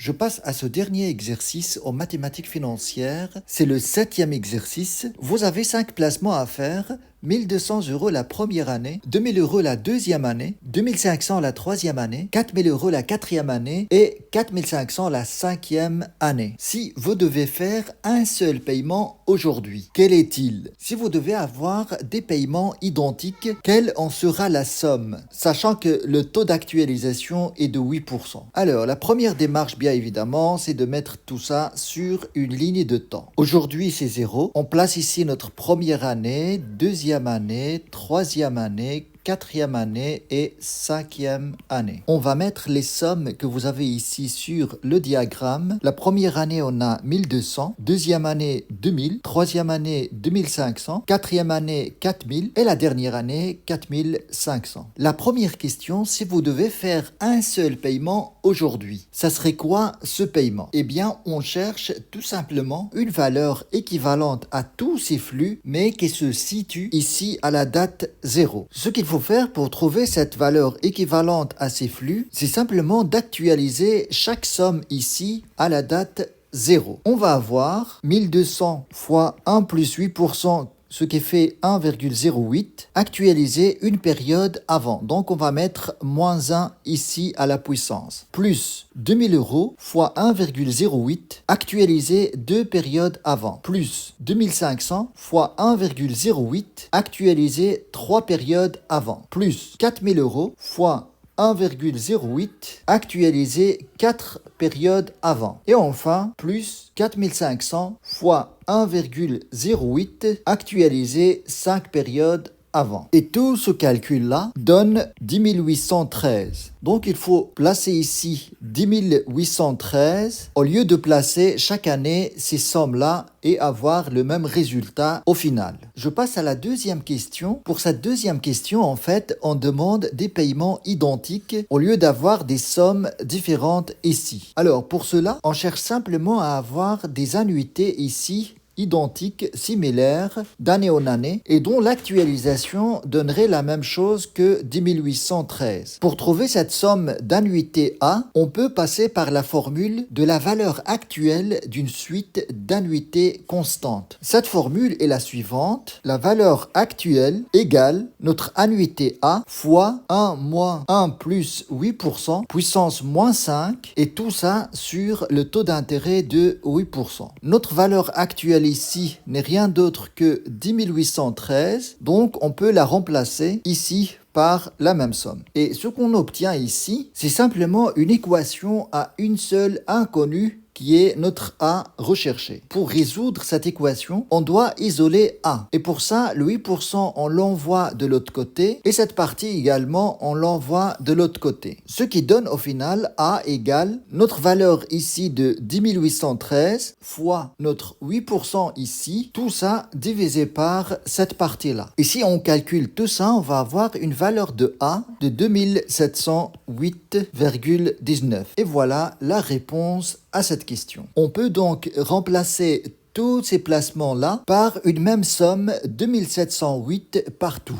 Je passe à ce dernier exercice en mathématiques financières. C'est le 7e exercice. Vous avez 5 placements à faire. 1200 € la première année, 2000 € la deuxième année, 2500 la troisième année, 4000 € la quatrième année et 4500 la cinquième année. Si vous devez faire un seul paiement aujourd'hui, quel est-il? Si vous devez avoir des paiements identiques, quelle en sera la somme? Sachant que le taux d'actualisation est de 8%. Alors, la première démarche, bien évidemment, c'est de mettre tout ça sur une ligne de temps. Aujourd'hui, c'est 0. On place ici notre première année, deuxième année, troisième année, quatrième année et cinquième année. On va mettre les sommes que vous avez ici sur le diagramme. La première année, on a 1200, deuxième année 2000, troisième année 2500, quatrième année 4000 et la dernière année 4500. La première question, si vous devez faire un seul paiement aujourd'hui, ça serait quoi ce paiement? Eh bien, on cherche tout simplement une valeur équivalente à tous ces flux, mais qui se situe ici à la date 0. Ce qu'il faut faire pour trouver cette valeur équivalente à ces flux, c'est simplement d'actualiser chaque somme ici à la date 0. On va avoir 1200 fois 1 plus 8%, ce qui fait 1,08, actualiser une période avant. Donc, on va mettre moins 1 ici à la puissance. Plus 2000 € fois 1,08, actualiser 2 périodes avant. Plus 2500 fois 1,08, actualiser 3 périodes avant. Plus 4000 € fois 1,08, actualiser 4 périodes avant. Et enfin, plus 4500 fois 1,08, actualiser 5 périodes avant. Et tout ce calcul-là donne 10 813. Donc, il faut placer ici 10 813 au lieu de placer chaque année ces sommes-là et avoir le même résultat au final. Je passe à la deuxième question. Pour cette deuxième question, en fait, on demande des paiements identiques au lieu d'avoir des sommes différentes ici. Alors, pour cela, on cherche simplement à avoir des annuités ici identiques, similaires, d'année en année, et dont l'actualisation donnerait la même chose que 10 813. Pour trouver cette somme d'annuité A, on peut passer par la formule de la valeur actuelle d'une suite d'annuités constantes. Cette formule est la suivante: la valeur actuelle égale notre annuité A fois 1 moins 1 plus 8%, puissance moins 5, et tout ça sur le taux d'intérêt de 8%. Notre valeur actuelle ici n'est rien d'autre que 10 813, donc on peut la remplacer ici par la même somme. Et ce qu'on obtient ici, c'est simplement une équation à une seule inconnue qui est notre A recherché. Pour résoudre cette équation, on doit isoler A. Et pour ça, le 8%, on l'envoie de l'autre côté, et cette partie également, on l'envoie de l'autre côté. Ce qui donne au final A égale notre valeur ici de 10 813 fois notre 8% ici, tout ça divisé par cette partie-là. Et si on calcule tout ça, on va avoir une valeur de A de 2708,19. Et voilà la réponse à cette question. On peut donc remplacer tous ces placements-là par une même somme 2708 partout.